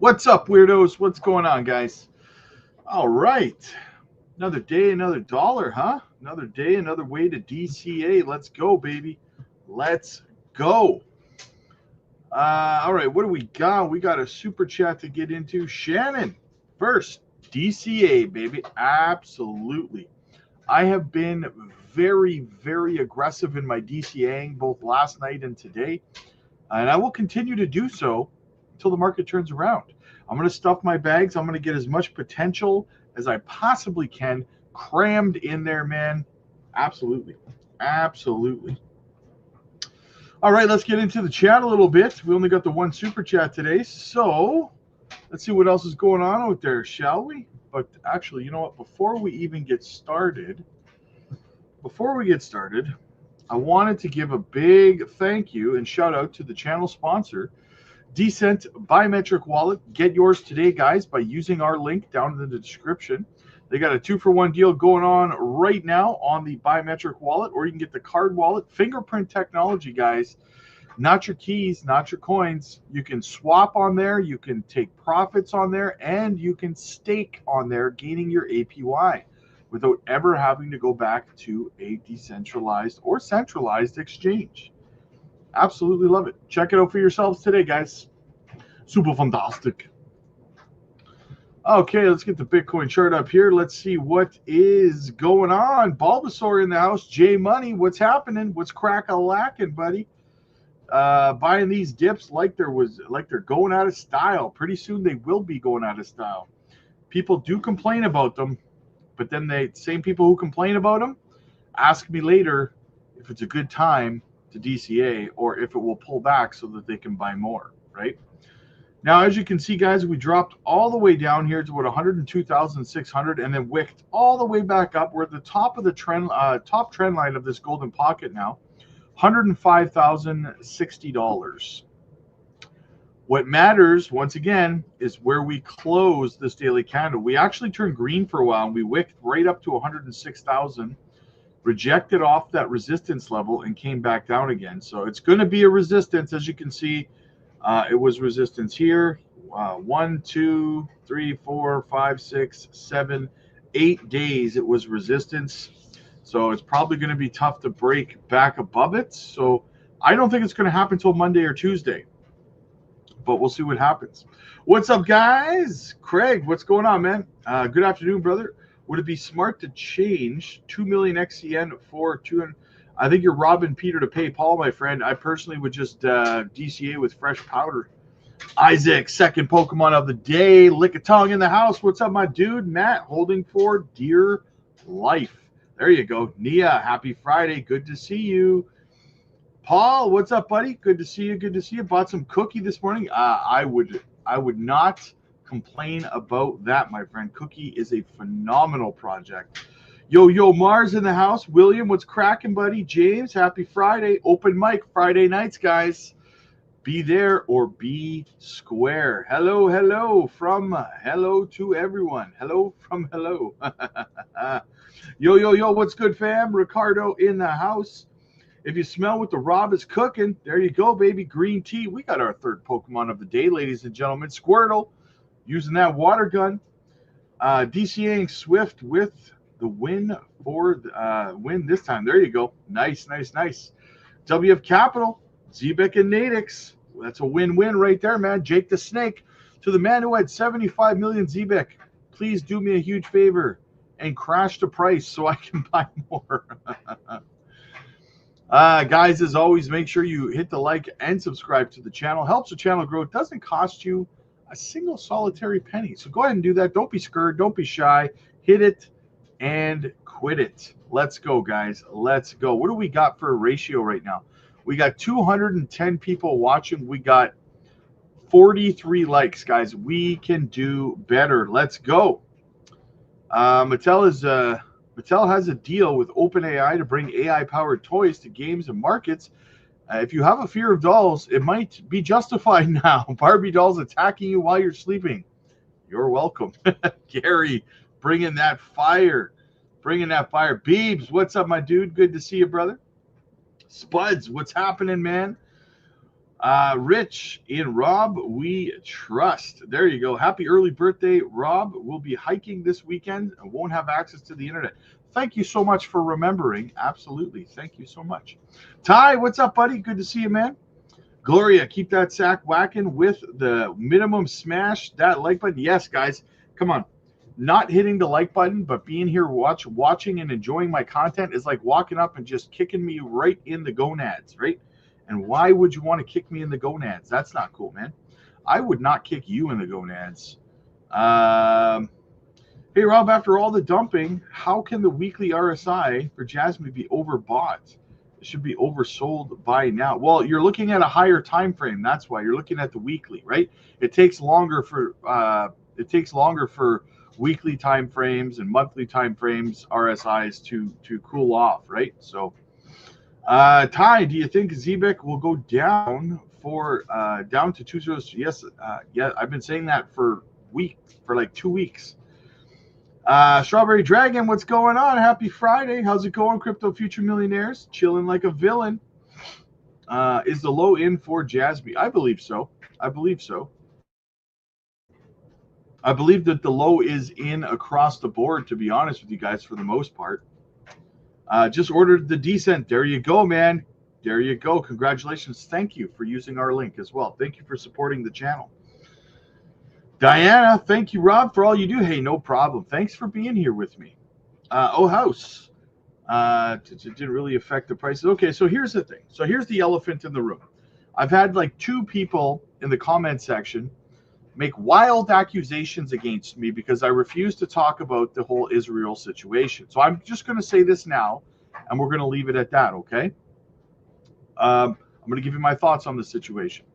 What's up, weirdos? What's going on, guys? All right. Another day, another dollar, huh? Another day, another way to DCA. Let's go, baby. Let's go. All right. What do we got? We got a super chat to get into. Shannon, first, DCA, baby. Absolutely. I have been very, very aggressive in my DCAing both last night and today, and I will continue to do so until the market turns around. I'm going to stuff my bags. I'm going to get as much potential as I possibly can crammed in there, man. Absolutely. Absolutely. All right, let's get into the chat a little bit. We only got the one super chat today, so let's see what else is going on out there, shall we? But actually, you know what? Before we get started, I wanted to give a big thank you and shout out to the channel sponsor, Decent Biometric Wallet. Get yours today, guys, by using our link down in the description. They got a 2-for-1 deal going on right now on the biometric wallet, or you can get the card wallet. Fingerprint technology, guys. Not your keys, not your coins. You can swap on there, you can take profits on there, and you can stake on there, gaining your APY without ever having to go back to a decentralized or centralized exchange. Absolutely love it. Check it out for yourselves today, guys. Super fantastic. Okay, let's get the Bitcoin chart up here. Let's see what is going on. Bulbasaur in the house. J Money, what's happening? What's crack-a-lacking, buddy? Buying these dips like they're going out of style. Pretty soon they will be going out of style. People do complain about them, but then the same people who complain about them ask me later if it's a good time to DCA or if it will pull back so that they can buy more, right? Now, as you can see, guys, we dropped all the way down here to what 102,600, and then wicked all the way back up. We're at the top of the top trend line of this golden pocket now, $105,060. What matters, once again, is where we close this daily candle. We actually turned green for a while, and we wicked right up to 106,000, rejected off that resistance level, and came back down again. So it's going to be a resistance, as you can see. It was resistance here. 1, 2, 3, 4, 5, 6, 7, 8 days. It was resistance. So it's probably going to be tough to break back above it. So I don't think it's going to happen until Monday or Tuesday. But we'll see what happens. What's up, guys? Craig, what's going on, man? Good afternoon, brother. Would it be smart to change 2 million XCN for 200? I think you're robbing Peter to pay Paul, my friend. I personally would just DCA with fresh powder. Isaac, second Pokemon of the day. Lick a tongue in the house. What's up, my dude? Matt, holding for dear life. There you go. Nia, happy Friday. Good to see you. Paul, what's up, buddy? Good to see you. Good to see you. Bought some cookie this morning. I would not complain about that, my friend. Cookie is a phenomenal project. Yo, Mars in the house. William, what's cracking, buddy? James, happy Friday. Open mic Friday nights, guys. Be there or be square. Hello from hello to everyone. Hello from hello. Yo, what's good, fam? Ricardo in the house. If you smell what the Rob is cooking, there you go, baby. Green tea. We got our third Pokemon of the day, ladies and gentlemen. Squirtle, using that water gun. DCAing Swift with the win for win this time. There you go. Nice. WF Capital, Zebek and Nadix. That's a win-win right there, man. Jake the Snake. To the man who had 75 million Zebek, please do me a huge favor and crash the price so I can buy more. Guys, as always, make sure you hit the like and subscribe to the channel. Helps the channel grow. It doesn't cost you a single solitary penny. So go ahead and do that. Don't be scared. Don't be shy. Hit it and quit it. Let's go, guys. Let's go. What do we got for a ratio right now? We got 210 people watching. We got 43 likes, guys. We can do better. Let's go. Mattel has a deal with OpenAI to bring AI-powered toys to games and markets. If you have a fear of dolls, it might be justified now. Barbie dolls attacking you while you're sleeping. You're welcome. Gary, bringing that fire. Beebs, what's up, my dude? Good to see you, brother. Spuds, what's happening, man? Rich in Rob, we trust. There you go. Happy early birthday, Rob. We'll be hiking this weekend and won't have access to the internet. Thank you so much for remembering. Absolutely. Thank you so much. Ty, what's up, buddy? Good to see you, man. Gloria, keep that sack whacking with the minimum smash that like button. Yes, guys. Come on. Not hitting the like button, but being here watching and enjoying my content is like walking up and just kicking me right in the gonads, right? And why would you want to kick me in the gonads? That's not cool, man. I would not kick you in the gonads. Hey, Rob, after all the dumping, how can the weekly RSI for Jasmine be overbought? It should be oversold by now. Well, you're looking at a higher time frame. That's why you're looking at the weekly, right? It takes longer for weekly time frames and monthly time frames RSIs to cool off, right? So Ty, do you think Zebek will go down down to 202? Yes, yeah, I've been saying that for like 2 weeks. Strawberry Dragon, what's going on? Happy Friday. How's it going, Crypto Future Millionaires? Chilling like a villain. Is the low in for Jasmine? I believe so. I believe that the low is in across the board, to be honest with you guys, for the most part. Just ordered the Descent. There you go, man. There you go. Congratulations. Thank you for using our link as well. Thank you for supporting the channel. Diana, thank you, Rob, for all you do. Hey, no problem. Thanks for being here with me. House. Didn't really affect the prices. Okay, so here's the thing. So here's the elephant in the room. I've had like 2 people in the comment section make wild accusations against me because I refuse to talk about the whole Israel situation. So I'm just going to say this now, and we're going to leave it at that, okay? I'm going to give you my thoughts on the situation.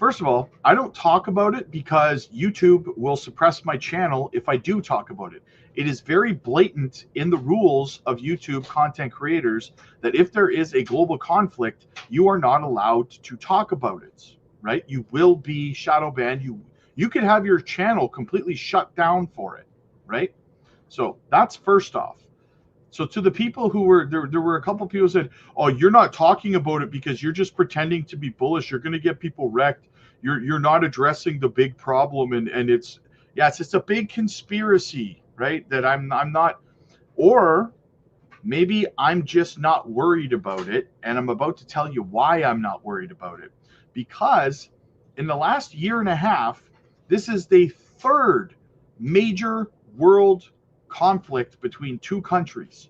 First of all, I don't talk about it because YouTube will suppress my channel if I do talk about it. It is very blatant in the rules of YouTube content creators that if there is a global conflict, you are not allowed to talk about it, right? You will be shadow banned. You could have your channel completely shut down for it, right? So that's first off. So to the people who were there were a couple of people who said, "Oh, you're not talking about it because you're just pretending to be bullish. You're going to get people wrecked. You're not addressing the big problem." And it's just a big conspiracy, right? That I'm not, or maybe I'm just not worried about it. And I'm about to tell you why I'm not worried about it. Because in the last year and a half, this is the 3rd major world conflict between 2 countries.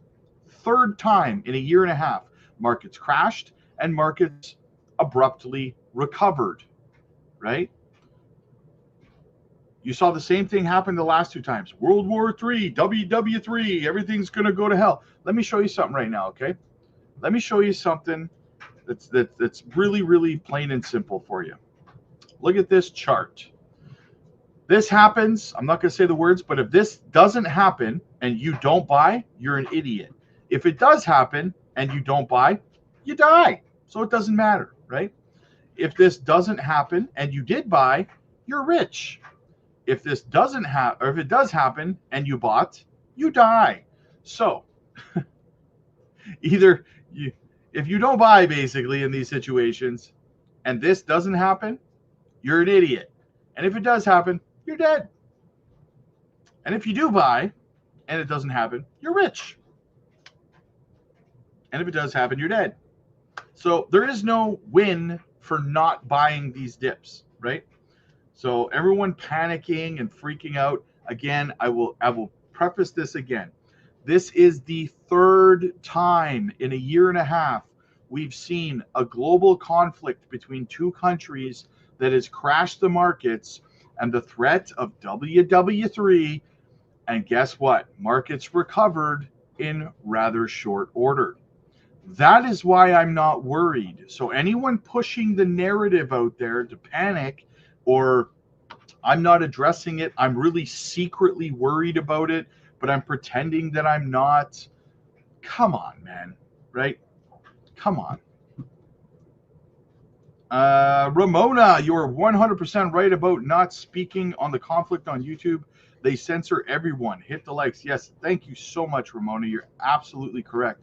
3rd time in a year and a half. Markets crashed and markets abruptly recovered, right? You saw the same thing happen the last 2 times. World War III, WW3, everything's going to go to hell. Let me show you something right now, okay? Let me show you something that's really, really plain and simple for you. Look at this chart. This happens, I'm not going to say the words, but if this doesn't happen and you don't buy, you're an idiot. If it does happen and you don't buy, you die. So it doesn't matter, right? If this doesn't happen and you did buy, you're rich. If this doesn't happen, or if it does happen and you bought, you die. So either if you don't buy basically in these situations and this doesn't happen, you're an idiot. And if it does happen, you're dead. And if you do buy and it doesn't happen, you're rich. And if it does happen, you're dead. So there is no win for not buying these dips, right? So everyone panicking and freaking out. Again, I will preface this again. This is the 3rd time in a year and a half we've seen a global conflict between 2 countries that has crashed the markets, and the threat of WW3, and guess what? Markets recovered in rather short order. That is why I'm not worried. So anyone pushing the narrative out there to panic, or I'm not addressing it, I'm really secretly worried about it, but I'm pretending that I'm not. Come on, man, right? Come on. Ramona, you're 100% right about not speaking on the conflict on YouTube. They censor everyone. Hit the likes. Yes, thank you so much, Ramona. You're absolutely correct.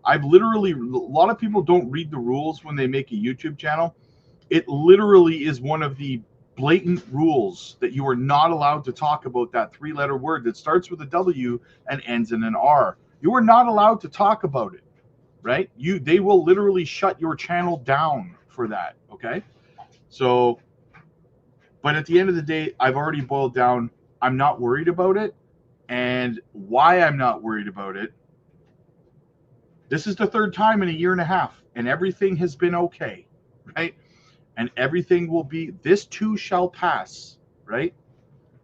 I've literally, a lot of people don't read the rules when they make a YouTube channel. It literally is one of the blatant rules that you are not allowed to talk about that 3-letter word that starts with a W and ends in an R. You are not allowed to talk about it, right? They will literally shut your channel down for that, okay? So, but at the end of the day, I've already boiled down, I'm not worried about it. And why I'm not worried about it, this is the 3rd time in a year and a half, and everything has been okay, right? And everything will be, this too shall pass, right?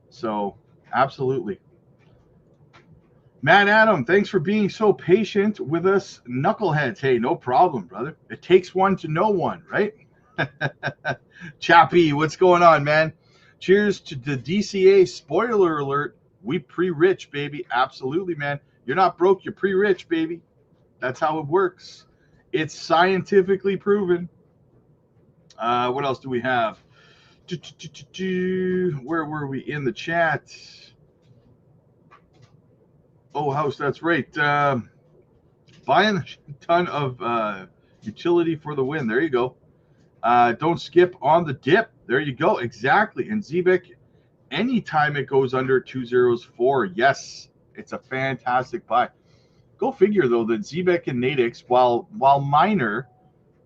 So, absolutely. Matt Adam, thanks for being so patient with us knuckleheads. Hey, no problem, brother. It takes one to know one, right? Chappie, what's going on, man? Cheers to the DCA. Spoiler alert, we pre-rich, baby. Absolutely, man. You're not broke, you're pre-rich, baby. That's how it works. It's scientifically proven. What else do we have? Where were we in the chat? Oh, house, that's right. Buying a ton of utility for the win. There you go. Don't skip on the dip. There you go. Exactly. And Zebek, anytime it goes under 204, yes, it's a fantastic buy. Go figure, though, that Zebek and Nadix, while minor,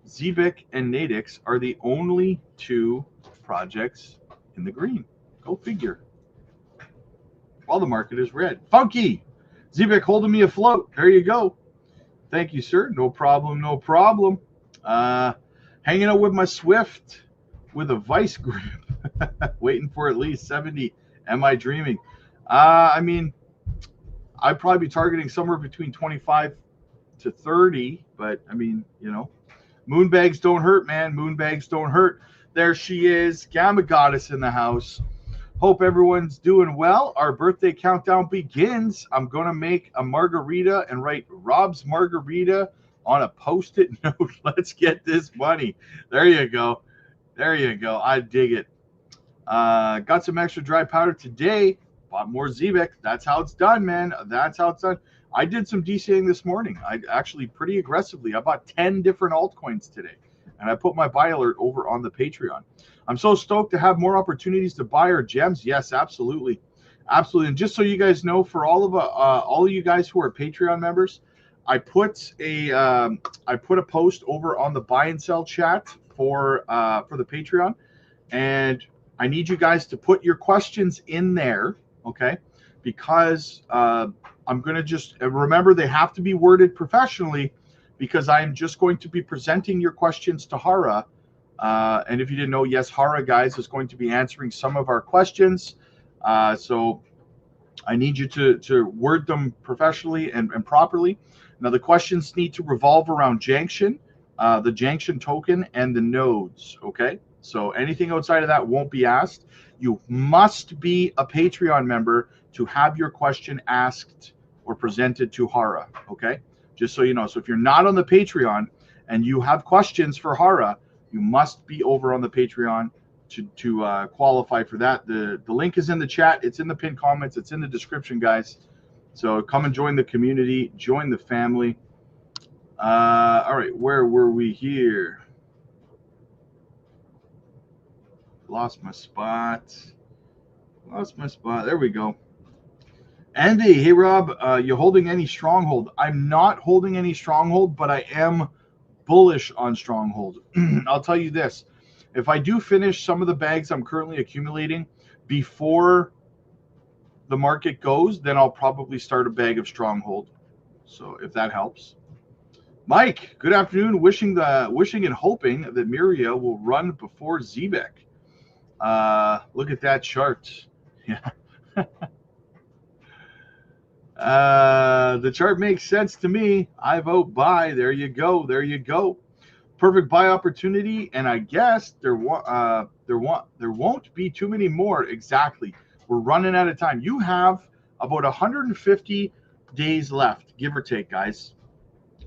Zebek and Nadix are the only 2 projects in the green. Go figure. While the market is red. Funky! Zebek holding me afloat. There you go. Thank you, sir. No problem, no problem. Hanging out with my Swift with a vice grip. Waiting for at least 70. Am I dreaming? I mean, I'd probably be targeting somewhere between 25 to 30, but I mean, you know, moonbags don't hurt, man. Moonbags don't hurt. There she is, Gamma Goddess in the house. Hope everyone's doing well. Our birthday countdown begins. I'm going to make a margarita and write Rob's Margarita on a Post-it note. Let's get this money. There you go. There you go. I dig it. Got some extra dry powder today. Bought more Zebek. That's how it's done, man. That's how it's done. I did some DCAing this morning. I actually pretty aggressively. I bought 10 different altcoins today, and I put my buy alert over on the Patreon. I'm so stoked to have more opportunities to buy our gems. Yes, absolutely, absolutely. And just so you guys know, for all of you guys who are Patreon members, I put a post over on the buy and sell chat for the Patreon, and I need you guys to put your questions in there, okay? Because I'm going to just remember they have to be worded professionally, because I'm just going to be presenting your questions to Hara. And if you didn't know, yes, Hara, guys, is going to be answering some of our questions. So I need you to word them professionally and properly. Now, the questions need to revolve around Janction, the Janction token, and the nodes, okay? So anything outside of that won't be asked. You must be a Patreon member to have your question asked or presented to Hara, okay? Just so you know. So if you're not on the Patreon and you have questions for Hara, you must be over on the Patreon to qualify for that. The link is in the chat. It's in the pinned comments. It's in the description, guys. So come and join the community. Join the family. All right, where were we here? Lost my spot. There we go. Andy, hey Rob, you holding any stronghold? I'm not holding any stronghold, but I am bullish on stronghold. I'll tell you this. If I do finish some of the bags I'm currently accumulating before the market goes, then I'll probably start a bag of stronghold. So if that helps. Mike, good afternoon. Wishing and hoping that Miria will run before Zebek. Look at that chart. Yeah. The chart makes sense to me. I vote buy. There you go. There you go. Perfect buy opportunity, and I guess there won't be too many more. Exactly. We're running out of time. You have about 150 days left, give or take, guys.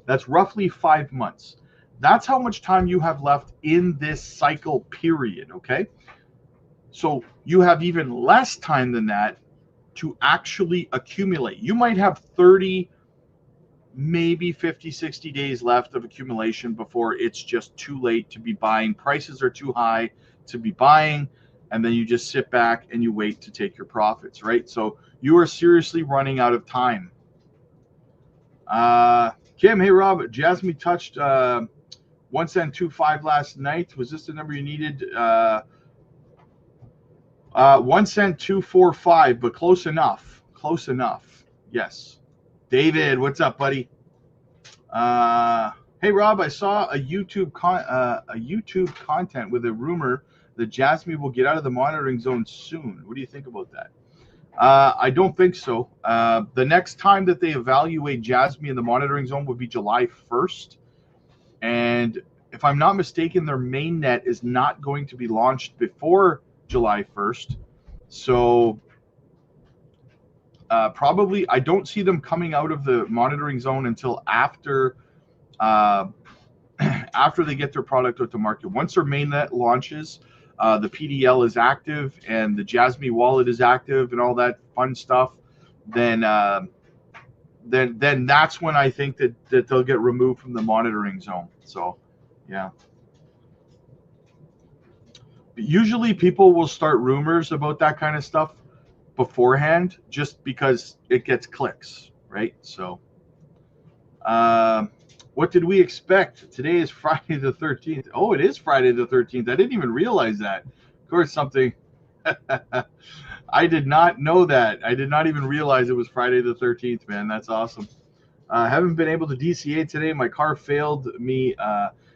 That's roughly 5 months. That's how much time you have left in this cycle period, okay? So you have even less time than that to actually accumulate. You might have 30 maybe 50, 60 days left of accumulation before it's just too late to be buying. Prices are too high to be buying, and then you just sit back and you wait to take your profits, right? So you are seriously running out of time. Kim, hey Rob, Jasmine touched 1 cent 2.5 last night. Was this the number you needed? 1 cent 2.45, but close enough. Close enough. Yes. David, what's up, buddy? Hey Rob, I saw a YouTube content with a rumor that Jasmine will get out of the monitoring zone soon. What do you think about that? I don't think so. The next time that they evaluate Jasmine in the monitoring zone would be July 1st. And if I'm not mistaken, their mainnet is not going to be launched before July 1st. So probably I don't see them coming out of the monitoring zone until after after they get their product out to market. Once their mainnet launches, the PDL is active and the Jasmine wallet is active and all that fun stuff, then that's when I think that they'll get removed from the monitoring zone. So, yeah. Usually people will start rumors about that kind of stuff beforehand just because it gets clicks, right? So, what did we expect? Today is Friday the 13th. Oh, it is Friday the 13th. I didn't even realize that. Of course, something. I did not know that. I did not even realize it was Friday the 13th, man. That's awesome. Haven't been able to DCA today. My car failed me.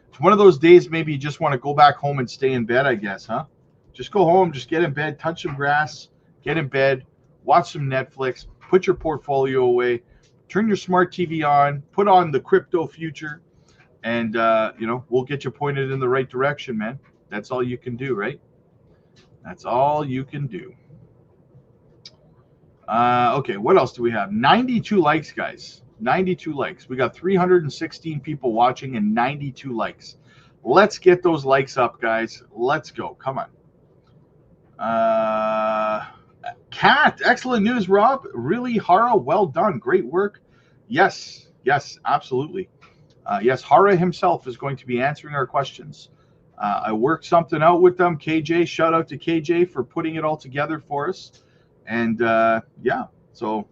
It's one of those days maybe you just want to go back home and stay in bed, I guess, huh? Just go home, just get in bed, touch some grass, get in bed, watch some Netflix, put your portfolio away, turn your smart TV on, put on the crypto future, and, we'll get you pointed in the right direction, man. That's all you can do, right? That's all you can do. Okay, what else do we have? 92 likes, guys. 92 likes. We got 316 people watching and 92 likes. Let's get those likes up, guys. Let's go. Come on. Kat, excellent news, Rob. Really, Hara, well done. Great work. Yes, absolutely. Yes, Hara himself is going to be answering our questions. I worked something out with them. KJ, shout out to KJ for putting it all together for us. And so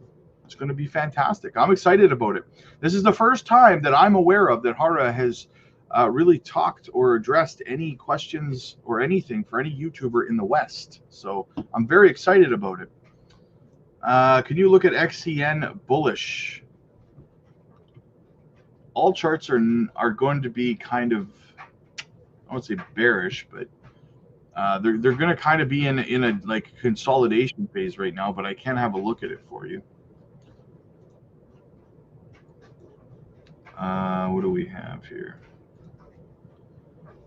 it's going to be fantastic. I'm excited about it. This is the first time that I'm aware of that Hara has really talked or addressed any questions or anything for any YouTuber in the West. So I'm very excited about it. Can you look at XCN bullish? All charts are going to be kind of, I won't say bearish, but they're going to kind of be in a like consolidation phase right now, but I can have a look at it for you. What do we have here?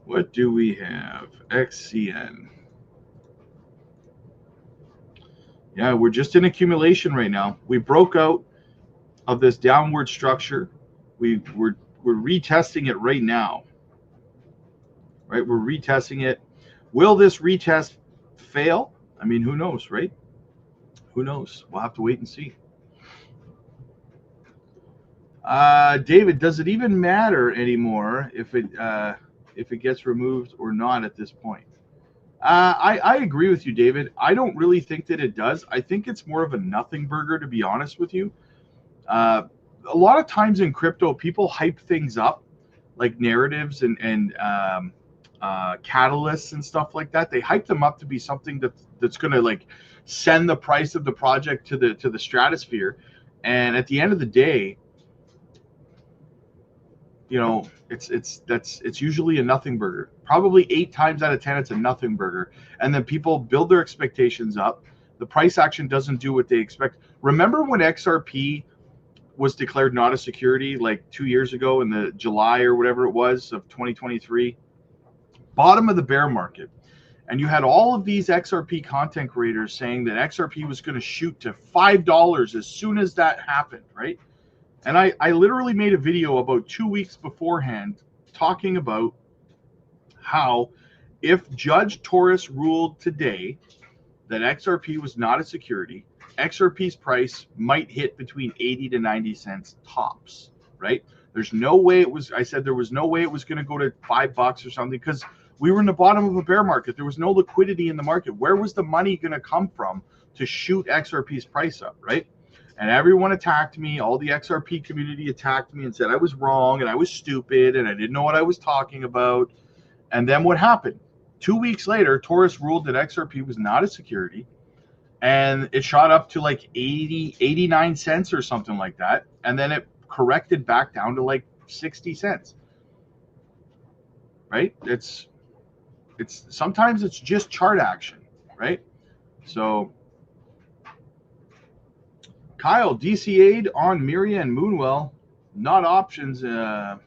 What do we have? XCN. Yeah, we're just in accumulation right now. We broke out of this downward structure. We're retesting it right now. Right, we're retesting it. Will this retest fail? I mean, who knows, right? Who knows? We'll have to wait and see. David, does it even matter anymore if it gets removed or not at this point? I agree with you, David. I don't really think that it does. I think it's more of a nothing burger, to be honest with you. A lot of times in crypto, people hype things up, like narratives and catalysts and stuff like that. They hype them up to be something that's going to like send the price of the project to the stratosphere. And at the end of the day, it's usually a nothing burger. Probably 8 times out of 10, it's a nothing burger. And then people build their expectations up. The price action doesn't do what they expect. Remember when XRP was declared not a security like 2 years ago in the July or whatever it was of 2023? Bottom of the bear market. And you had all of these XRP content creators saying that XRP was going to shoot to $5 as soon as that happened, right? And I literally made a video about 2 weeks beforehand talking about how if Judge Torres ruled today that XRP was not a security, XRP's price might hit between 80 to 90 cents tops. right? There's no way it was, I said there was no way it was going to go to $5 or something because we were in the bottom of a bear market. There was no liquidity in the market. Where was the money going to come from to shoot XRP's price up, right? And everyone attacked me. All the XRP community attacked me and said I was wrong and I was stupid and I didn't know what I was talking about. And then what happened? 2 weeks later, Taurus ruled that XRP was not a security, and it shot up to like 89 cents or something like that. And then it corrected back down to like 60 cents, right? It's sometimes it's just chart action, right? So Kyle, DCA'd on Miria and Moonwell, not options, not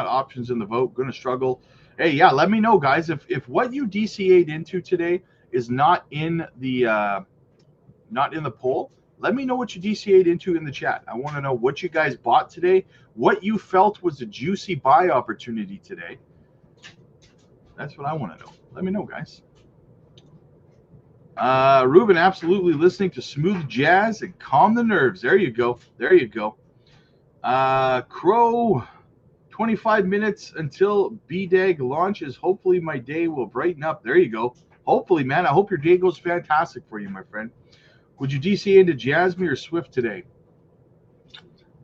options in the vote, gonna struggle. Hey, yeah, let me know, guys, if what you DCA'd into today is not in the poll, let me know what you DCA'd into in the chat. I want to know what you guys bought today, what you felt was a juicy buy opportunity today. That's what I want to know. Let me know, guys. Ruben, absolutely listening to smooth jazz and calm the nerves. There you go. There you go. Crow, 25 minutes until BDAG launches. Hopefully my day will brighten up. There you go. Hopefully, man. I hope your day goes fantastic for you, my friend. Would you DCA into Jasmine or Swift today?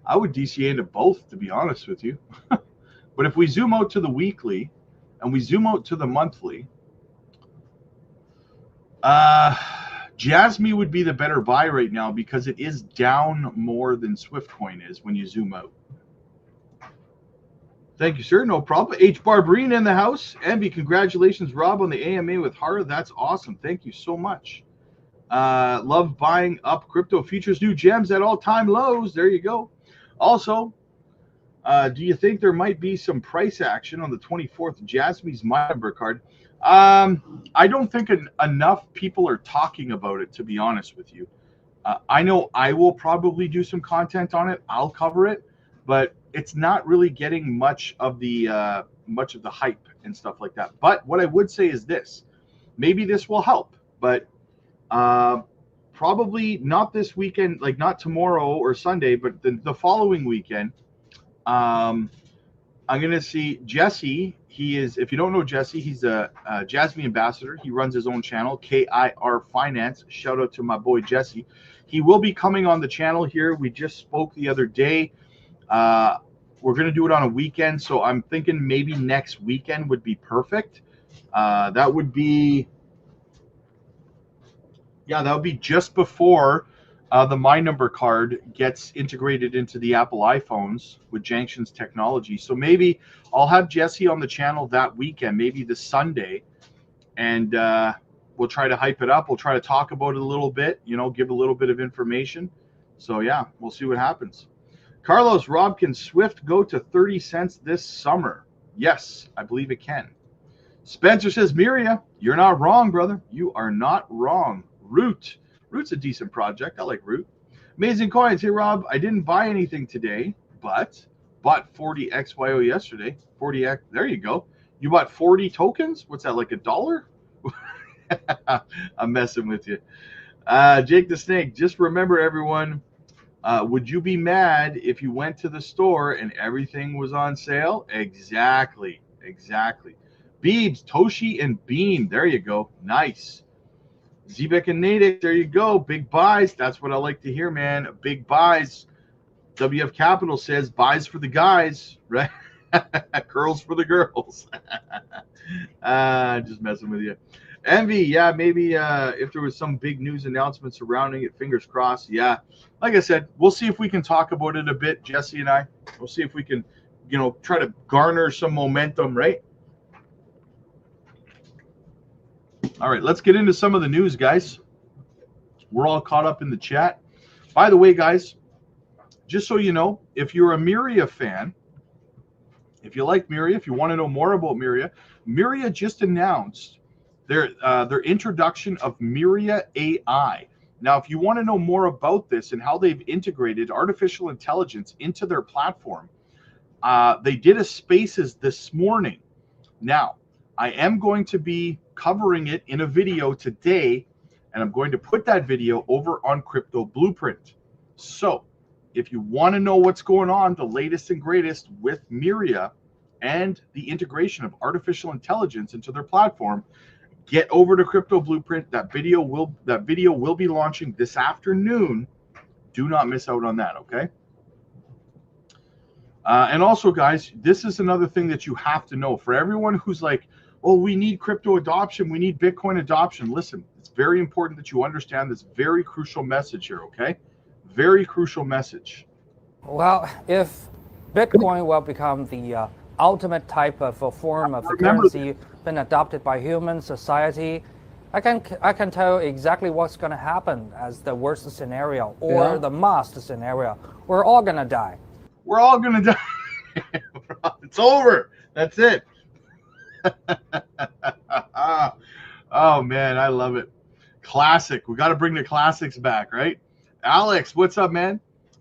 I would DCA into both, to be honest with you. But if we zoom out to the weekly and we zoom out to the monthly, Jasmine would be the better buy right now because it is down more than Swift coin is when you zoom out. Thank you, sir. No problem. H. Barberine in the house. Envy, congratulations, Rob, on the AMA with Hara. That's awesome. Thank you so much. Love buying up crypto futures, new gems at all-time lows. There you go. Also, do you think there might be some price action on the 24th Jasmine's My Number card? I don't think enough people are talking about it, to be honest with you. I know I will probably do some content on it. I'll cover it, but it's not really getting much of the hype and stuff like that. But what I would say is this: maybe this will help, but probably not this weekend, like not tomorrow or Sunday, but the following weekend. I'm going to see Jesse. He is, if you don't know Jesse, he's a Jasmine ambassador. He runs his own channel, KIR Finance. Shout out to my boy Jesse. He will be coming on the channel here. We just spoke the other day. We're going to do it on a weekend, so I'm thinking maybe next weekend would be perfect. That would be, yeah, that would be just before the My Number card gets integrated into the Apple iPhones with Janssen's technology. So maybe I'll have Jesse on the channel that weekend, maybe this Sunday, and we'll try to hype it up. We'll try to talk about it a little bit, you know, give a little bit of information. So yeah, we'll see what happens. Carlos, Rob, can Swift go to 30 cents this summer? Yes, I believe it can. Spencer says, Miria, you're not wrong, brother. You are not wrong. Root's a decent project. I like Root. Amazing Coins. Hey, Rob, I didn't buy anything today, but bought 40 XYO yesterday. 40X. There you go. You bought 40 tokens? What's that, like $1? I'm messing with you. Jake the Snake, just remember, everyone, would you be mad if you went to the store and everything was on sale? Exactly. Exactly. Beebs, Toshi, and Beam. There you go. Nice. Zebek and Natick, there you go. Big buys. That's what I like to hear, man. Big buys. WF Capital says buys for the guys, right? Curls for the girls. Just messing with you. Envy, yeah, maybe if there was some big news announcement surrounding it, fingers crossed. Yeah, like I said, we'll see if we can talk about it a bit, Jesse and I. We'll see if we can, you know, try to garner some momentum, right? All right, let's get into some of the news, guys. We're all caught up in the chat. By the way, guys, just so you know, if you're a Miria fan, if you like Miria, if you want to know more about Miria, Miria just announced their introduction of Miria AI. Now, if you want to know more about this and how they've integrated artificial intelligence into their platform, they did a Spaces this morning. Now, I am going to be covering it in a video today, and I'm going to put that video over on Crypto Blueprint. So if you want to know what's going on, the latest and greatest with Myria and the integration of artificial intelligence into their platform, get over to Crypto Blueprint. That video will be launching this afternoon. Do not miss out on that, okay? And also, guys, this is another thing that you have to know. For everyone who's like, oh, we need crypto adoption, we need Bitcoin adoption. Listen, it's very important that you understand this very crucial message here, okay? Very crucial message. Well, if Bitcoin will become the ultimate type of a form of currency been adopted by human society, I can tell you exactly what's going to happen as the worst scenario or the must scenario. We're all going to die. We're all going to die. It's over. That's it. Oh, man, I love it. Classic. We got to bring the classics back, right? Alex, what's up, man?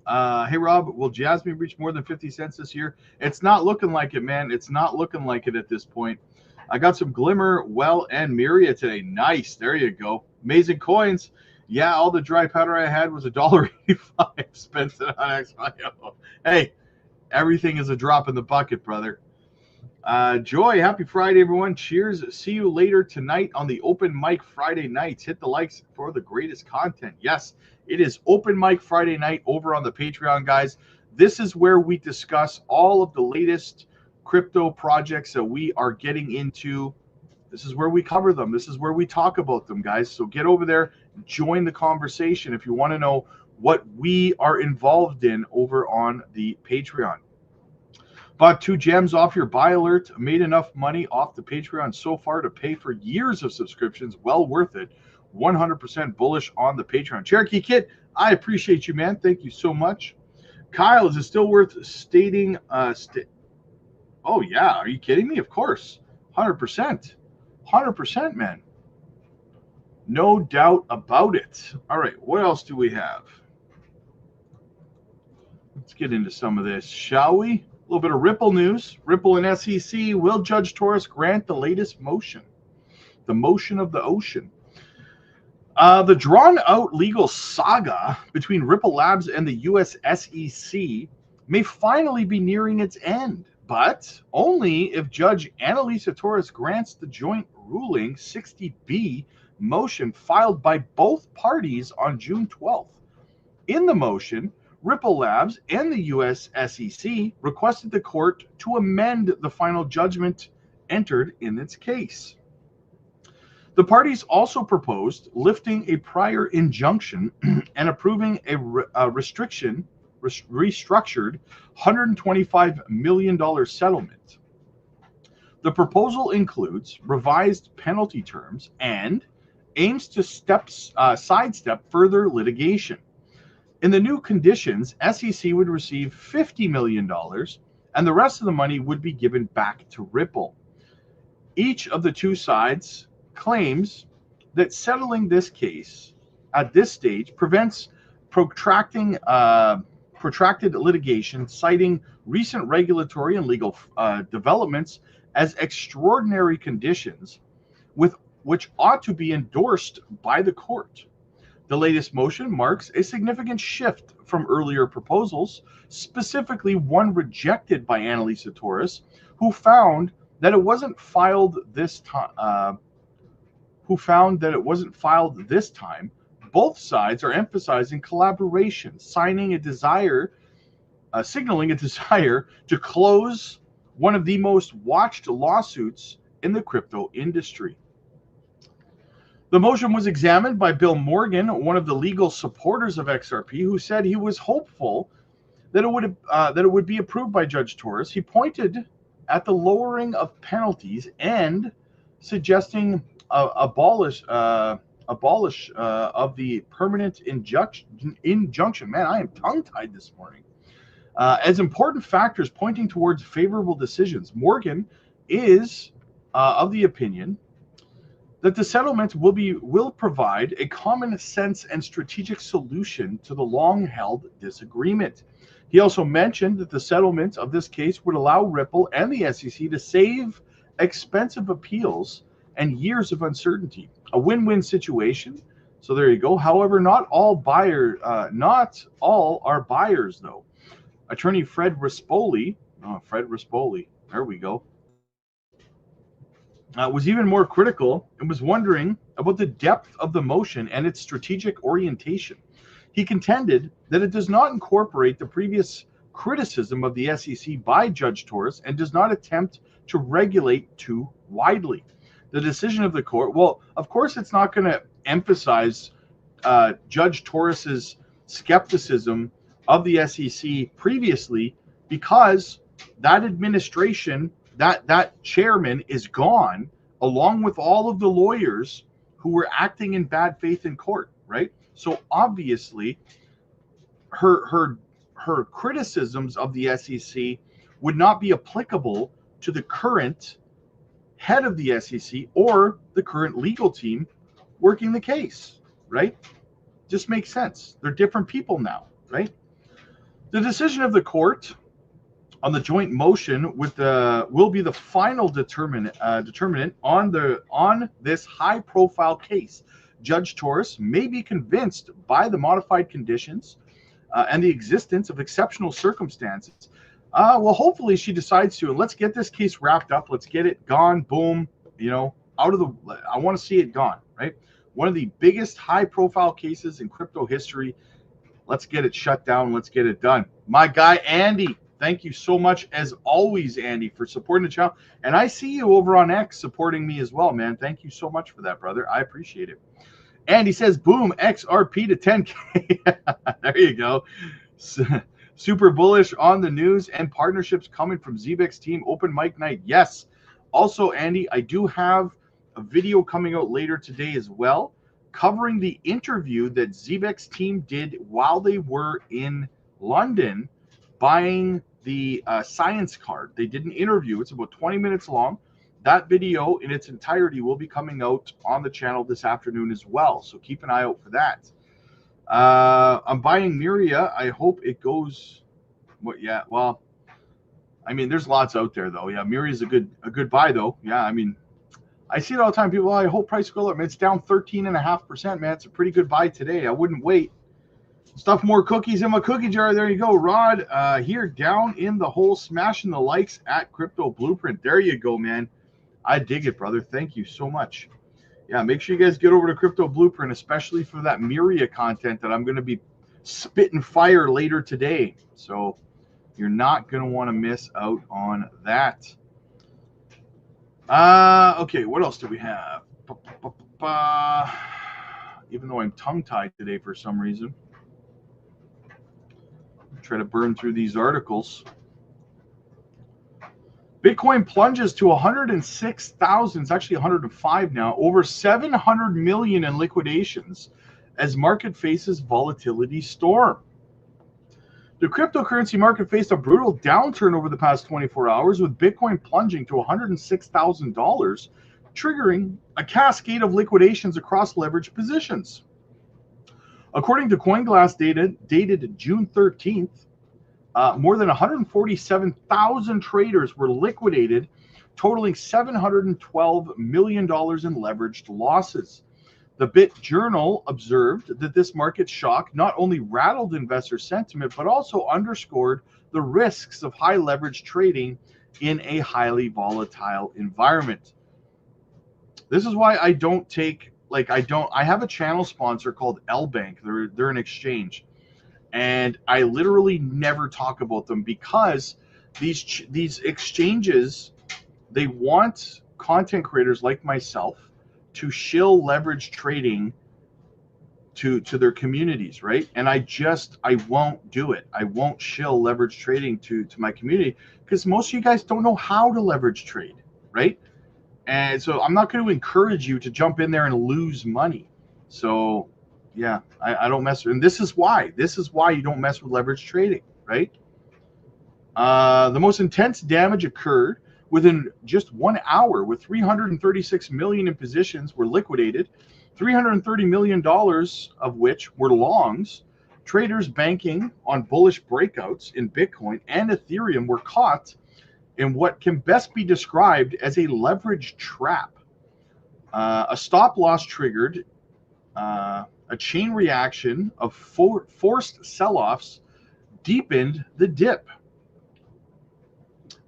Hey, Rob, will Jasmine reach more than 50 cents this year? It's not looking like it, man. It's not looking like it at this point. I got some Glimmer, Well, and Myria today. Nice. There you go. Amazing coins. Yeah, all the dry powder I had was $1.85. Spent it on XYO. Hey, everything is a drop in the bucket, brother. Joy, happy Friday, everyone. Cheers. See you later tonight on the Open Mic Friday nights. Hit the likes for the greatest content. Yes, it is Open Mic Friday night over on the Patreon, guys. This is where we discuss all of the latest crypto projects that we are getting into. This is where we cover them. This is where we talk about them, guys. So get over there, join the conversation if you want to know what we are involved in over on the Patreon. Bought 2 gems off your buy alert. Made enough money off the Patreon so far to pay for years of subscriptions. Well worth it. 100% bullish on the Patreon. Cherokee Kid, I appreciate you, man. Thank you so much. Kyle, is it still worth stating? Oh, yeah. Are you kidding me? Of course. 100%. 100%, man. No doubt about it. All right. What else do we have? Let's get into some of this, shall we? A little bit of Ripple news. Ripple and SEC will Judge Torres grant the latest motion. The motion of the ocean. The drawn-out legal saga between Ripple Labs and the US SEC may finally be nearing its end, but only if Judge Annalisa Torres grants the joint ruling 60B motion filed by both parties on June 12th. In the motion, Ripple Labs and the US SEC requested the court to amend the final judgment entered in its case. The parties also proposed lifting a prior injunction and approving a restructured $125 million settlement. The proposal includes revised penalty terms and aims to sidestep further litigation. In the new conditions, SEC would receive $50 million, and the rest of the money would be given back to Ripple. Each of the two sides claims that settling this case at this stage prevents protracted litigation, citing recent regulatory and legal developments as extraordinary conditions which ought to be endorsed by the court. The latest motion marks a significant shift from earlier proposals, specifically one rejected by Annalisa Torres, who found that it wasn't filed this time. Both sides are emphasizing collaboration, signaling a desire to close one of the most watched lawsuits in the crypto industry. The motion was examined by Bill Morgan, one of the legal supporters of XRP, who said he was hopeful that it would be approved by Judge Torres. He pointed at the lowering of penalties and suggesting abolish of the permanent injunction. Man, I am tongue-tied this morning. As important factors pointing towards favorable decisions. Morgan is of the opinion that the settlement will provide a common sense and strategic solution to the long-held disagreement. He also mentioned that the settlement of this case would allow Ripple and the SEC to save expensive appeals and years of uncertainty. A win-win situation, So there you go. However, not all are buyers though. Attorney Fred Rispoli, there we go, was even more critical and was wondering about the depth of the motion and its strategic orientation. He contended that it does not incorporate the previous criticism of the SEC by Judge Torres and does not attempt to regulate too widely. The decision of the court, well, of course, it's not going to emphasize Judge Torres's skepticism of the SEC previously, because that administration, that chairman is gone, along with all of the lawyers who were acting in bad faith in court, right? So obviously, her criticisms of the SEC would not be applicable to the current head of the SEC or the current legal team working the case, right? Just makes sense. They're different people now, right? The decision of the court on the joint motion will be the final determinant on this high-profile case. Judge Torres may be convinced by the modified conditions and the existence of exceptional circumstances. Well, hopefully she decides to, and let's get this case wrapped up. Let's get it gone, boom, out of the, I want to see it gone, right? One of the biggest high-profile cases in crypto history. Let's get it shut down. Let's get it done. My guy, Andy, thank you so much, as always, Andy, for supporting the channel. And I see you over on X supporting me as well, man. Thank you so much for that, brother. I appreciate it. Andy says, boom, XRP to 10K. There you go. Super bullish on the news and partnerships coming from Zebek's team. Open mic night. Yes. Also, Andy, I do have a video coming out later today as well, covering the interview that Zebek's team did while they were in London buying the science card. They did an interview. It's about 20 minutes long. That video in its entirety will be coming out on the channel this afternoon as well. So keep an eye out for that. I'm buying Miria. I hope it goes. Yeah, well, I mean, there's lots out there though. Yeah, Miria is a good buy though. Yeah, I mean, I see it all the time. People, I hope price go up. Man, it's down 13.5%, man. It's a pretty good buy today. I wouldn't wait. Stuff more cookies in my cookie jar. There you go, Rod. Here, down in the hole, smashing the likes at Crypto Blueprint. There you go, man. I dig it, brother. Thank you so much. Yeah, make sure you guys get over to Crypto Blueprint, especially for that Miria content that I'm going to be spitting fire later today. So you're not going to want to miss out on that. Okay, what else do we have? Even though I'm tongue-tied today for some reason. Try to burn through these articles. Bitcoin plunges to 106,000. It's actually 105 now. Over 700 million in liquidations as market faces volatility storm. The cryptocurrency market faced a brutal downturn over the past 24 hours, with Bitcoin plunging to $106,000, triggering a cascade of liquidations across leveraged positions. According to CoinGlass data dated June 13th, more than 147,000 traders were liquidated, totaling $712 million in leveraged losses. The Bit Journal observed that this market shock not only rattled investor sentiment, but also underscored the risks of high leverage trading in a highly volatile environment. This is why I don't take, I have a channel sponsor called L-Bank. They're an exchange. And I literally never talk about them because these exchanges, they want content creators like myself to shill leverage trading to their communities, right? And I won't do it. I won't shill leverage trading to my community because most of you guys don't know how to leverage trade, right? And so I'm not going to encourage you to jump in there and lose money. So yeah, I don't mess with, and this is why you don't mess with leverage trading, right? The most intense damage occurred within just 1 hour, with 336 million in positions were liquidated, $330 million of which were longs. Traders banking on bullish breakouts in Bitcoin and Ethereum were caught in what can best be described as a leverage trap. A stop loss triggered a chain reaction of forced sell-offs deepened the dip.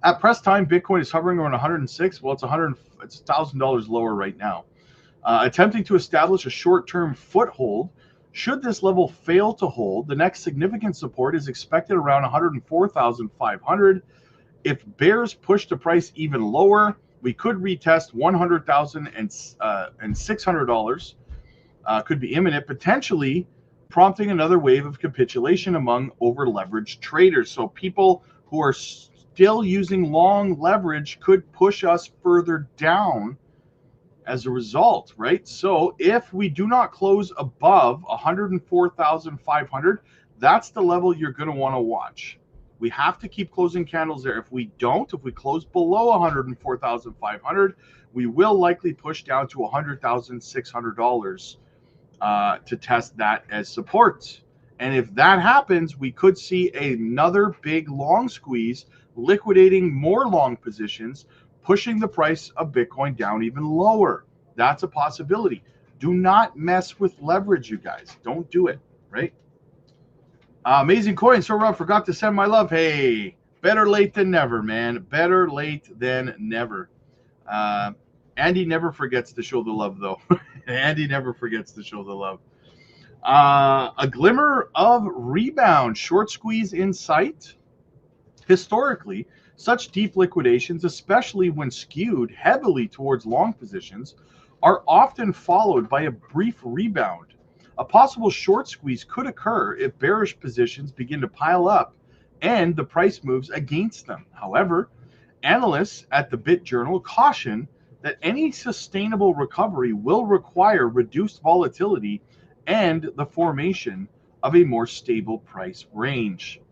At press time, Bitcoin is hovering around 106. Well, it's $1,000 lower right now. Attempting to establish a short-term foothold. Should this level fail to hold, the next significant support is expected around 104,500. If bears push the price even lower, we could retest $100,600. Could be imminent, potentially prompting another wave of capitulation among over-leveraged traders. So people who are still using long leverage could push us further down as a result, right? So if we do not close above 104,500, that's the level you're going to want to watch. We have to keep closing candles there. If we don't, if we close below 104,500, we will likely push down to $100,600 to test that as support. And if that happens, we could see another big long squeeze, liquidating more long positions, pushing the price of Bitcoin down even lower. That's a possibility. Do not mess with leverage, you guys. Don't do it, right? Amazing coin. So Rob, forgot to send my love. Hey, better late than never, man. Better late than never. Andy never forgets to show the love, though. Andy never forgets to show the love. A glimmer of rebound. Short squeeze in sight. Historically, such deep liquidations, especially when skewed heavily towards long positions, are often followed by a brief rebound. A possible short squeeze could occur if bearish positions begin to pile up and the price moves against them. However, analysts at the Bit Journal caution that any sustainable recovery will require reduced volatility and the formation of a more stable price range.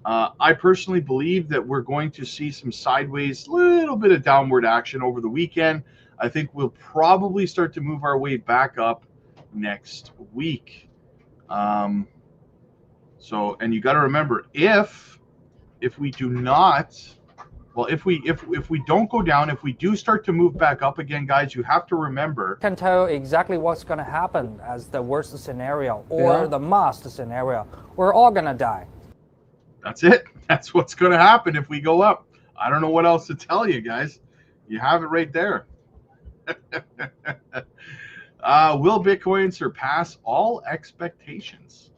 I personally believe that we're going to see some sideways, little bit of downward action over the weekend. I think we'll probably start to move our way back up next week. And you got to remember, if we do not, well, if we don't go down, if we do start to move back up again, guys, you have to remember. Can tell exactly what's going to happen as the worst scenario or the must scenario. We're all going to die. That's it. That's what's going to happen if we go up. I don't know what else to tell you, guys. You have it right there. Will Bitcoin surpass all expectations?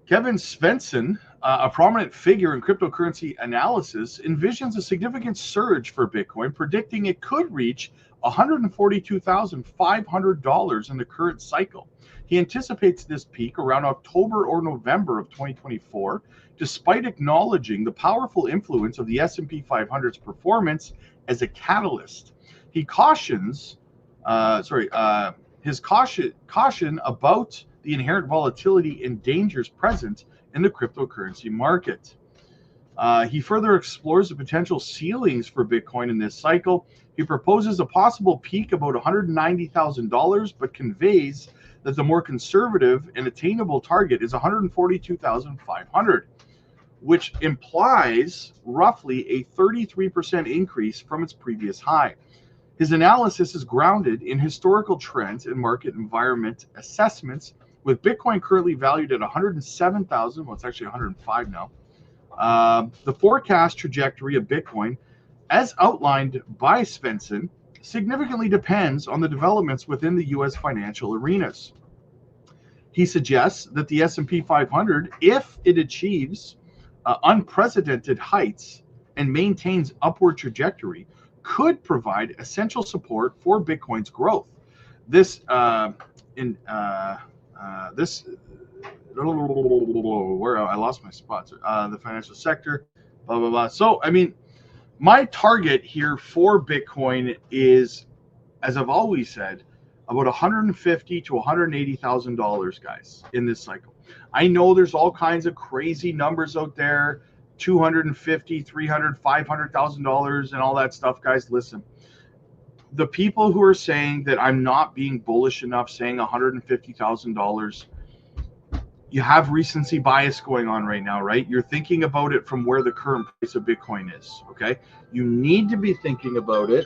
Kevin Svensson, a prominent figure in cryptocurrency analysis, envisions a significant surge for Bitcoin, predicting it could reach $142,500 in the current cycle. He anticipates this peak around October or November of 2024, despite acknowledging the powerful influence of the S&P 500's performance as a catalyst. He cautions, his caution about the inherent volatility and dangers present in the cryptocurrency market. He further explores the potential ceilings for Bitcoin in this cycle. He proposes a possible peak about $190,000, but conveys that the more conservative and attainable target is $142,500, which implies roughly a 33% increase from its previous high. His analysis is grounded in historical trends and market environment assessments, with Bitcoin currently valued at 107,000. Well, it's actually 105 now. The forecast trajectory of Bitcoin, as outlined by Svensson, significantly depends on the developments within the U.S. financial arenas. He suggests that the S&P 500, if it achieves unprecedented heights and maintains upward trajectory, could provide essential support for Bitcoin's growth. Where I lost my spots. The financial sector, blah blah blah. So I mean, my target here for Bitcoin is, as I've always said, about $150,000 to $180,000, guys, in this cycle. I know there's all kinds of crazy numbers out there, $250,000, $300,000, $500,000, and all that stuff, guys. Listen, the people who are saying that I'm not being bullish enough, saying $150,000, you have recency bias going on right now, right? You're thinking about it from where the current price of Bitcoin is, okay? You need to be thinking about it.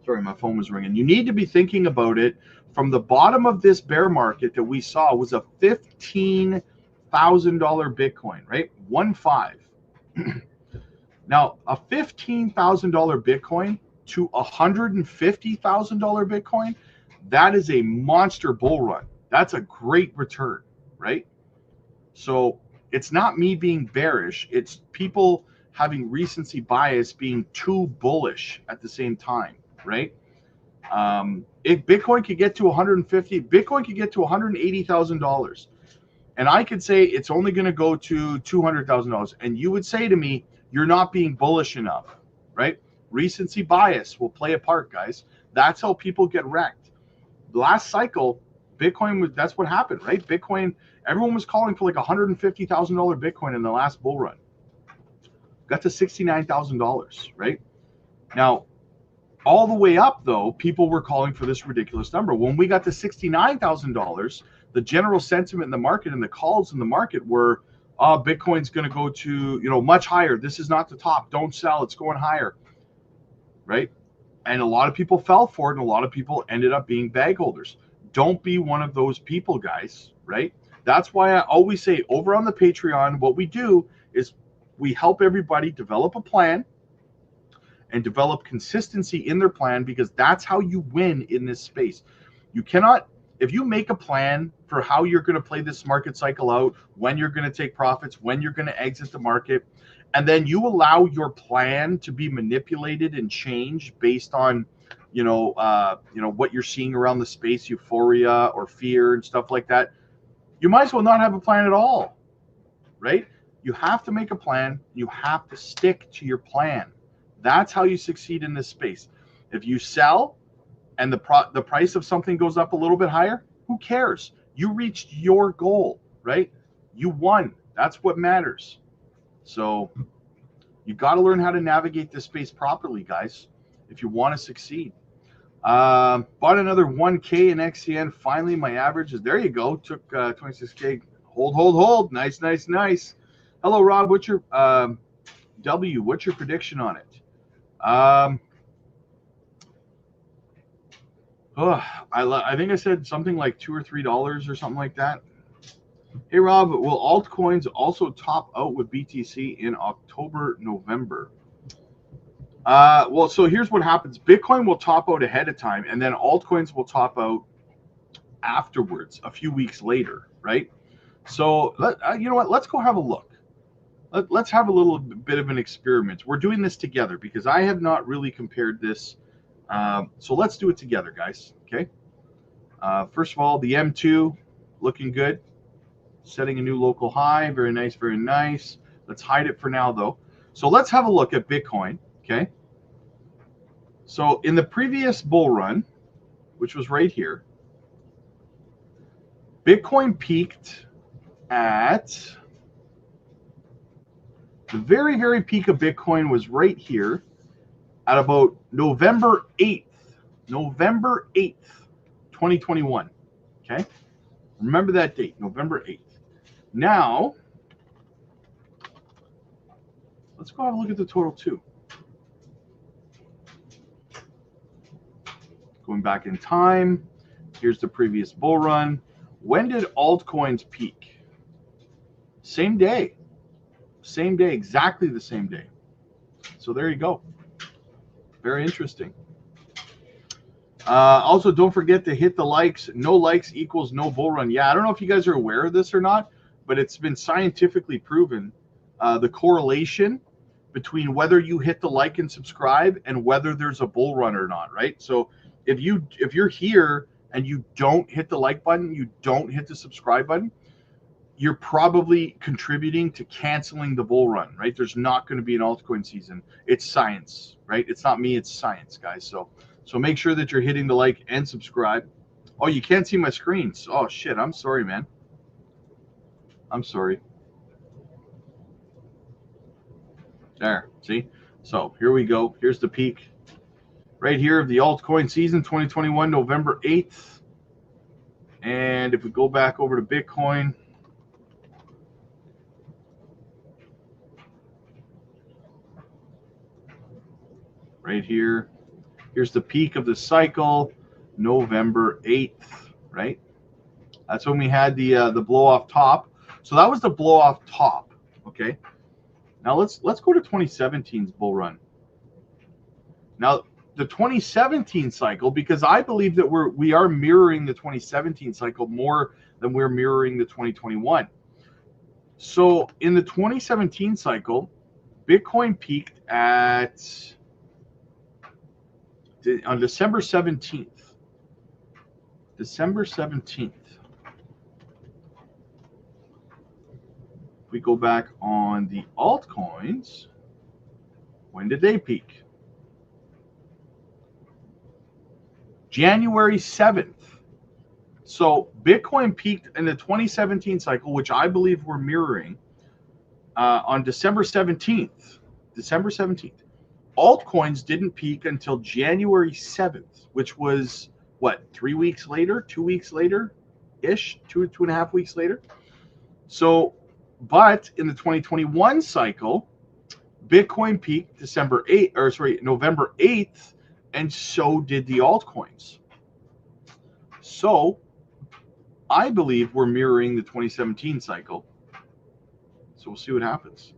Sorry, my phone was ringing. You need to be thinking about it from the bottom of this bear market that we saw was a $15,000 Bitcoin, right? 1.5. Now, a $15,000 Bitcoin to a $150,000 Bitcoin, that is a monster bull run. That's a great return, right? So it's not me being bearish. It's people having recency bias being too bullish at the same time, right? If Bitcoin could get to 150, Bitcoin could get to $180,000. And I could say it's only going to go to $200,000. And you would say to me, you're not being bullish enough, right? Recency bias will play a part, guys. That's how people get wrecked. Last cycle, Bitcoin, that's what happened, right? Bitcoin, everyone was calling for like $150,000 Bitcoin in the last bull run. Got to $69,000, right? Now, all the way up, though, people were calling for this ridiculous number. When we got to $69,000, the general sentiment in the market and the calls in the market were, Bitcoin's going to go to, much higher. This is not the top. Don't sell. It's going higher, right? And a lot of people fell for it, and a lot of people ended up being bag holders. Don't be one of those people, guys, right? That's why I always say over on the Patreon, what we do is we help everybody develop a plan and develop consistency in their plan, because that's how you win in this space. You cannot, if you make a plan for how you're going to play this market cycle out, when you're going to take profits, when you're going to exit the market, and then you allow your plan to be manipulated and changed based on, what you're seeing around the space, euphoria or fear and stuff like that, you might as well not have a plan at all, right? You have to make a plan. You have to stick to your plan. That's how you succeed in this space. If you sell and the price of something goes up a little bit higher, who cares? You reached your goal, right? You won. That's what matters. So you got to learn how to navigate this space properly, guys, if you want to succeed. Bought another 1K in XCN. Finally, my average is, there you go. Took 26K. Hold. Nice. Hello, Rob. What's your what's your prediction on it? I think I said something like $2 or $3 or something like that. Hey, Rob, will altcoins also top out with BTC in October, November? Well, so here's what happens. Bitcoin will top out ahead of time, and then altcoins will top out afterwards, a few weeks later, right? So, you know what? Let's go have a look. Let's have a little bit of an experiment. We're doing this together because I have not really compared this. So let's do it together, guys. Okay. First of all, the M2 looking good. Setting a new local high. Very nice, very nice. Let's hide it for now, though. So let's have a look at Bitcoin. Okay. So in the previous bull run, which was right here, Bitcoin peaked at... the very, very peak of Bitcoin was right here at about November 8th, 2021. Okay. Remember that date, November 8th. Now, let's go have a look at the total too. Going back in time, here's the previous bull run. When did altcoins peak? Same day. Same day, exactly the same day. So there you go. Very interesting. Also, don't forget to hit the likes. No likes equals no bull run. Yeah, I don't know if you guys are aware of this or not, but it's been scientifically proven, the correlation between whether you hit the like and subscribe and whether there's a bull run or not, right? So if you're here and you don't hit the like button, you don't hit the subscribe button, you're probably contributing to canceling the bull run, right? There's not going to be an altcoin season. It's science, right? It's not me, it's science, guys. So make sure that you're hitting the like and subscribe. Oh, you can't see my screens. Oh, shit. I'm sorry, man. I'm sorry. There, see? So here we go. Here's the peak right here of the altcoin season, 2021, November 8th. And if we go back over to Bitcoin, right here, Here's the peak of the cycle, November 8th, right? That's when we had the blow off top. So that was the blow off top, okay? Now let's go to 2017's bull run. Now the 2017 cycle, because I believe that we are mirroring the 2017 cycle more than we're mirroring the 2021. So in the 2017 cycle, Bitcoin peaked on December 17th. December 17th. If we go back on the altcoins, when did they peak? January 7th. So Bitcoin peaked in the 2017 cycle, which I believe we're mirroring, on December 17th. December 17th. Altcoins didn't peak until January 7th, which was, what, 3 weeks later, 2 weeks later-ish, 2.5 weeks later? So, but in the 2021 cycle, Bitcoin peaked November 8th, and so did the altcoins. So, I believe we're mirroring the 2017 cycle. So we'll see what happens.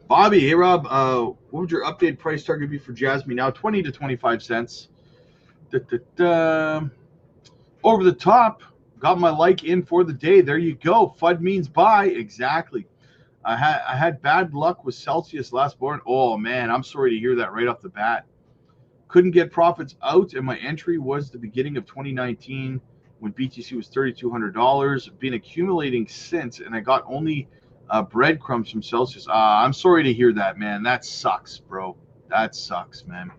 Bobby, hey Rob, what would your updated price target be for Jasmine now? 20 to 25 cents. Over the top, got my like in for the day. There you go. FUD means buy. Exactly. I had bad luck with Celsius last morning. Oh man, I'm sorry to hear that right off the bat. Couldn't get profits out, and my entry was the beginning of 2019 when BTC was $3,200. Been accumulating since, and I got only breadcrumbs from Celsius. I'm sorry to hear that, man. That sucks, bro. That sucks, man.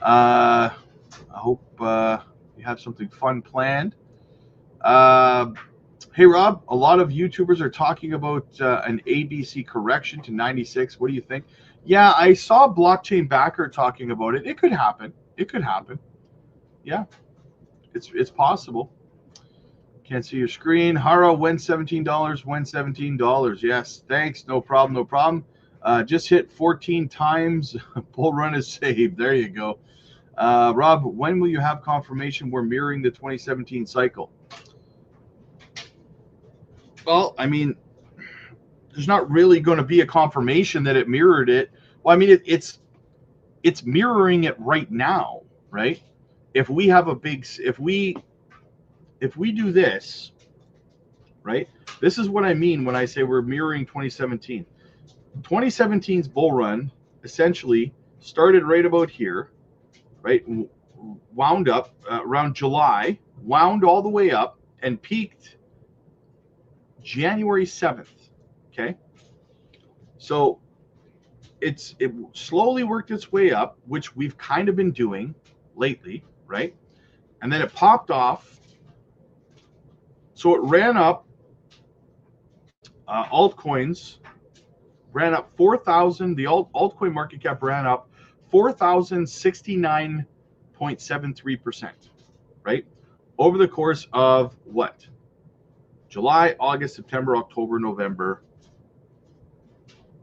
I hope you have something fun planned. Hey, Rob, a lot of YouTubers are talking about an ABC correction to 96. What do you think? Yeah, I saw Blockchain Backer talking about it. It could happen. It could happen. Yeah, it's possible. Can't see your screen. Hara, when $17, when $17. Yes, thanks. No problem, no problem. Just hit 14 times. Bull run is saved. There you go. Rob, when will you have confirmation we're mirroring the 2017 cycle? Well, I mean, there's not really going to be a confirmation that it mirrored it. Well, I mean, it's mirroring it right now, right? If we have a big, if we do this, right? This is what I mean when I say we're mirroring 2017. 2017's bull run essentially started right about here, right? Wound up around July, wound all the way up and peaked January 7th. Okay. So it slowly worked its way up, which we've kind of been doing lately, right? And then it popped off. So it ran up, altcoins ran up 4,000. The altcoin market cap ran up 4,069.73%, right? Over the course of what? July, August, September, October, November,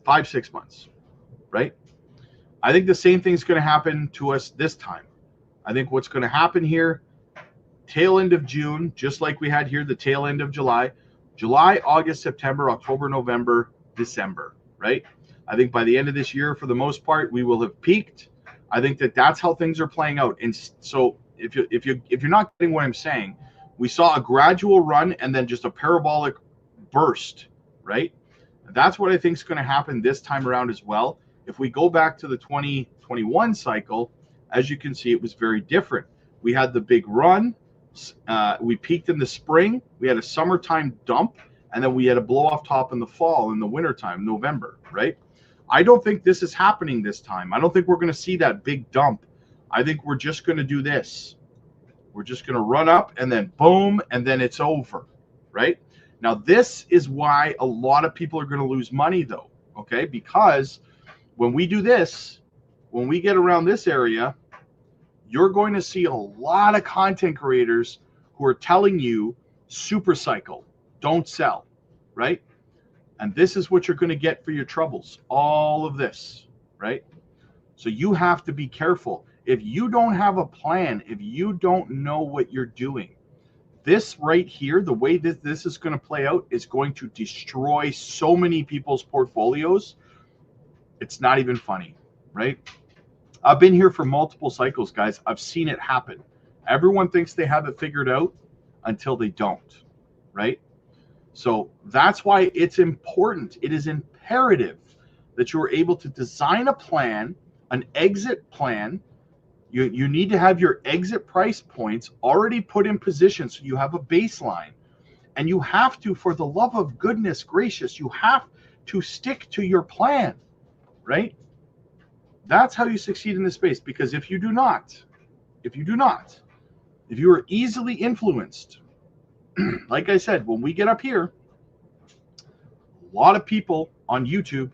5-6 months, right? I think the same thing's going to happen to us this time. I think what's going to happen here, tail end of June, just like we had here, the tail end of July, August, September, October, November, December, right? I think by the end of this year, for the most part, we will have peaked. I think that's how things are playing out. And so if you're not getting what I'm saying, we saw a gradual run and then just a parabolic burst, right? That's what I think is going to happen this time around as well. If we go back to the 2021 cycle, as you can see, it was very different. We had the big run. We peaked in the spring. We had a summertime dump, and then we had a blow off top in the fall, in the wintertime, November, right? I don't think this is happening this time. I don't think we're going to see that big dump. I think we're just going to do this. We're just going to run up and then boom, and then it's over, right? Now, this is why a lot of people are going to lose money, though, okay? Because when we do this, when we get around this area, you're going to see a lot of content creators who are telling you super cycle, don't sell, right? And this is what you're going to get for your troubles, all of this, right? So you have to be careful. If you don't have a plan, if you don't know what you're doing, this right here, the way that this is going to play out is going to destroy so many people's portfolios. It's not even funny, right? I've been here for multiple cycles, guys. I've seen it happen. Everyone thinks they have it figured out until they don't, right? So that's why it's important. It is imperative that you are able to design a plan, an exit plan. You need to have your exit price points already put in position so you have a baseline. And you have to, for the love of goodness gracious, you have to stick to your plan, right? That's how you succeed in this space. Because if you are easily influenced, like I said, when we get up here, a lot of people on YouTube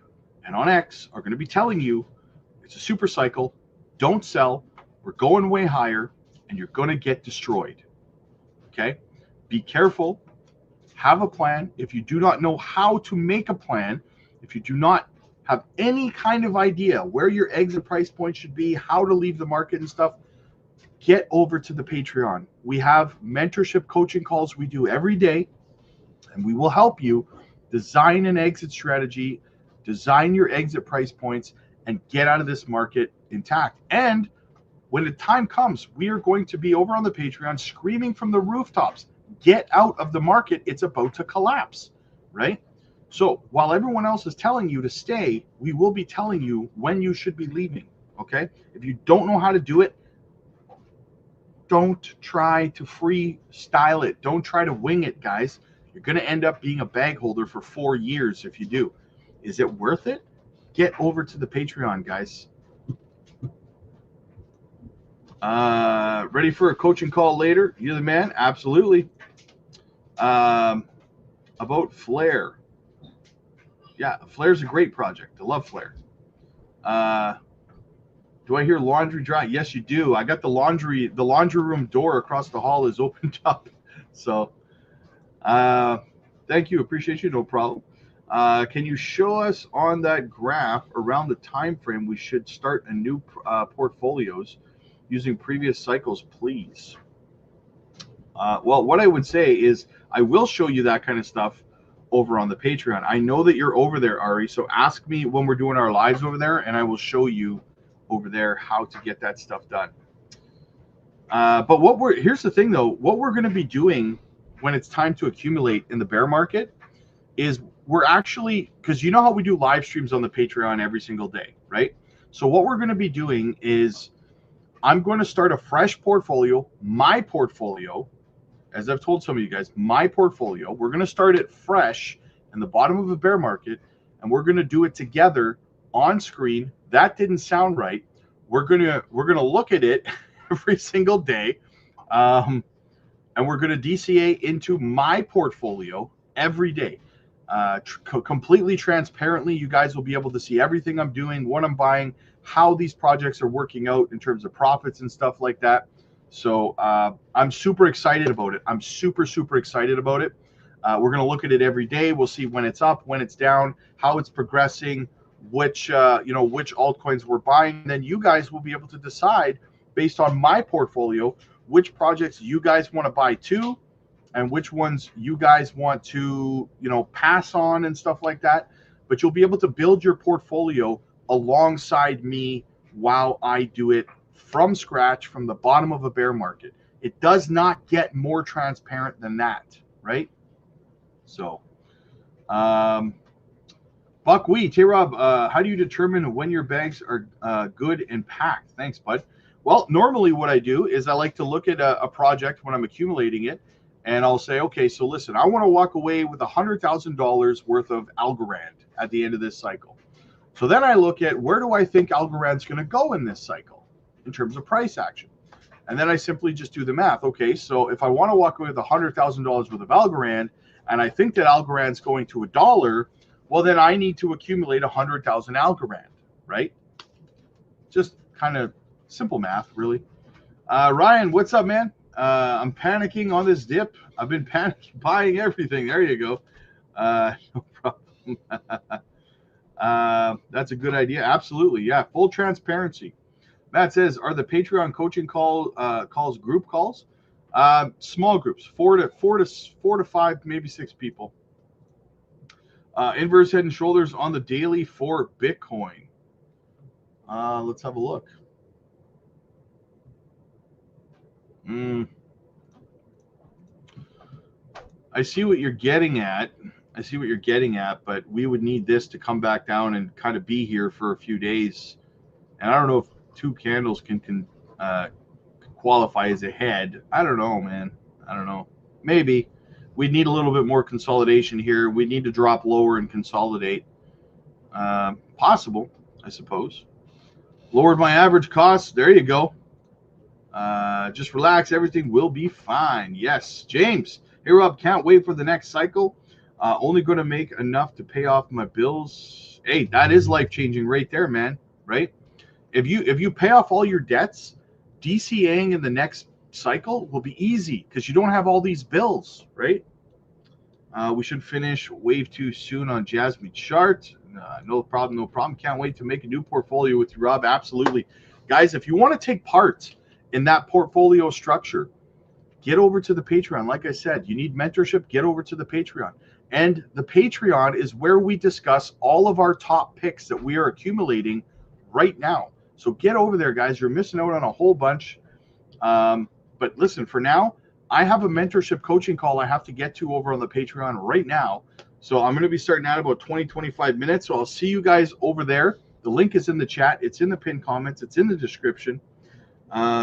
and on X are going to be telling you it's a super cycle, don't sell, we're going way higher, and you're going to get destroyed. Okay? Be careful. Have a plan. If you do not know how to make a plan, if you do not have any kind of idea where your exit price point should be, how to leave the market and stuff, get over to the Patreon. We have mentorship coaching calls we do every day, and we will help you design an exit strategy, design your exit price points, and get out of this market intact. And when the time comes, we are going to be over on the Patreon screaming from the rooftops, get out of the market, it's about to collapse, right? So while everyone else is telling you to stay, we will be telling you when you should be leaving, okay? If you don't know how to do it, don't try to freestyle it. Don't try to wing it, guys. You're going to end up being a bag holder for 4 years if you do. Is it worth it? Get over to the Patreon, guys. Ready for a coaching call later? You're the man? Absolutely. About Flare. Yeah, Flare's a great project. I love Flare. Do I hear laundry dry? Yes, you do. I got the laundry room door across the hall is opened up. So thank you. Appreciate you. No problem. Can you show us on that graph around the time frame we should start a new portfolios using previous cycles, please? Well, what I would say is I will show you that kind of stuff over on the Patreon. I know that you're over there, Ari, so ask me when we're doing our lives over there, and I will show you over there how to get that stuff done. But here's the thing, though. What we're going to be doing when it's time to accumulate in the bear market is we're actually, because you know how we do live streams on the Patreon every single day, right? So what we're going to be doing is I'm going to start a fresh portfolio, my portfolio, as I've told some of you guys, my portfolio. We're going to start it fresh in the bottom of a bear market, and we're going to do it together on screen. That didn't sound right. We're gonna look at it every single day, and we're gonna DCA into my portfolio every day, completely transparently. You guys will be able to see everything I'm doing, what I'm buying, how these projects are working out in terms of profits and stuff like that. So I'm super excited about it. I'm super excited about it. We're gonna look at it every day. We'll see when it's up, when it's down, how it's progressing, which altcoins we're buying. Then you guys will be able to decide based on my portfolio which projects you guys want to buy too, and which ones you guys want to pass on and stuff like that. But you'll be able to build your portfolio alongside me while I do it from scratch, from the bottom of a bear market. It does not get more transparent than that, right? So Buckwheat, hey Rob, how do you determine when your bags are good and packed? Thanks, bud. Well, normally what I do is I like to look at a project when I'm accumulating it, and I'll say, okay, so listen, I want to walk away with $100,000 worth of Algorand at the end of this cycle. So then I look at where do I think Algorand's going to go in this cycle in terms of price action. And then I simply just do the math. Okay, so if I want to walk away with $100,000 worth of Algorand, and I think that Algorand's going to $1, well, then I need to accumulate 100,000 Algorand, right? Just kind of simple math, really. Ryan, what's up, man? I'm panicking on this dip. I've been panicking, buying everything. There you go. No problem. That's a good idea. Absolutely. Yeah. Full transparency. Matt says, are the Patreon coaching calls group calls? Small groups, four to five, maybe 6 people. Inverse head and shoulders on the daily for Bitcoin. Let's have a look. I see what you're getting at. But we would need this to come back down and kind of be here for a few days. And I don't know if 2 candles can qualify as a head. I don't know, man. I don't know. Maybe. We need a little bit more consolidation here. We need to drop lower and consolidate. Possible, I suppose. Lowered my average cost. There you go. Just relax. Everything will be fine. Yes. James, hey, Rob, can't wait for the next cycle. Only going to make enough to pay off my bills. Hey, that is life-changing right there, man. Right? If you pay off all your debts, DCAing in the next cycle will be easy because you don't have all these bills, right? We should finish wave 2 soon on Jasmine chart. No problem. Can't wait to make a new portfolio with you, Rob. Absolutely. Guys, if you want to take part in that portfolio structure, get over to the Patreon. Like I said, you need mentorship, get over to the Patreon. And the Patreon is where we discuss all of our top picks that we are accumulating right now. So get over there, guys. You're missing out on a whole bunch. But listen, for now, I have a mentorship coaching call I have to get to over on the Patreon right now. So I'm going to be starting out about 20-25 minutes. So I'll see you guys over there. The link is in the chat. It's in the pinned comments. It's in the description.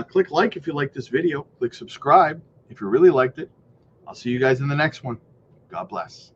Click like if you like this video. Click subscribe if you really liked it. I'll see you guys in the next one. God bless.